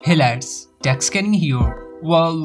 Hey lads, TechScanning here. Well.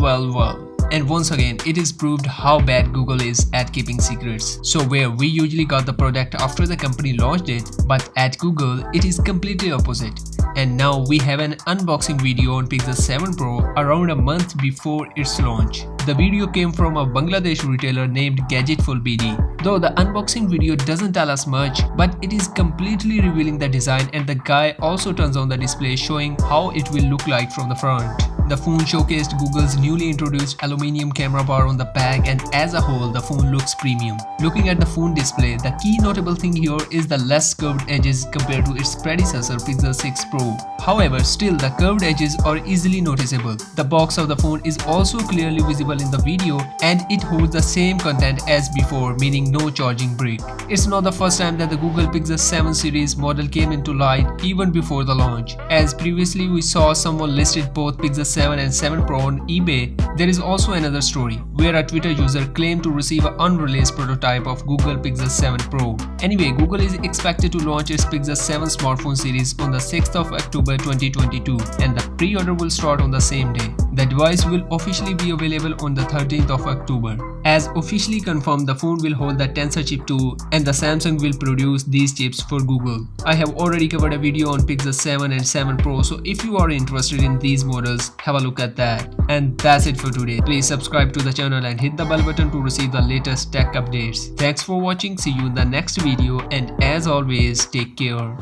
And once again, it is proved how bad Google is at keeping secrets. So where we usually got the product after the company launched it, but at Google, it is completely opposite. And now we have an unboxing video on Pixel 7 Pro around a month before its launch. The video came from a Bangladesh retailer named Gadgetful BD. Though the unboxing video doesn't tell us much, but it is completely revealing the design, and the guy also turns on the display showing how it will look like from the front. The phone showcased Google's newly introduced aluminium camera bar on the back, and as a whole the phone looks premium. Looking at the phone display, the key notable thing here is the less curved edges compared to its predecessor Pixel 6 Pro. However, still the curved edges are easily noticeable. The box of the phone is also clearly visible in the video, and it holds the same content as before, meaning no charging brick. It's not the first time that the Google Pixel 7 series model came into light even before the launch. As previously we saw someone listed both Pixel 7 and 7 Pro on eBay, there is also another story where a Twitter user claimed to receive an unreleased prototype of Google Pixel 7 Pro. Anyway, Google is expected to launch its Pixel 7 smartphone series on the 6th of October 2022, and the pre-order will start on the same day. The device will officially be available on the 13th of October. As officially confirmed, the phone will hold the Tensor chip 2, and the Samsung will produce these chips for Google. I have already covered a video on Pixel 7 and 7 Pro, so if you are interested in these models, have a look at that. And that's it for today. Please subscribe to the channel and hit the bell button to receive the latest tech updates. Thanks for watching, see you in the next video, and as always, take care.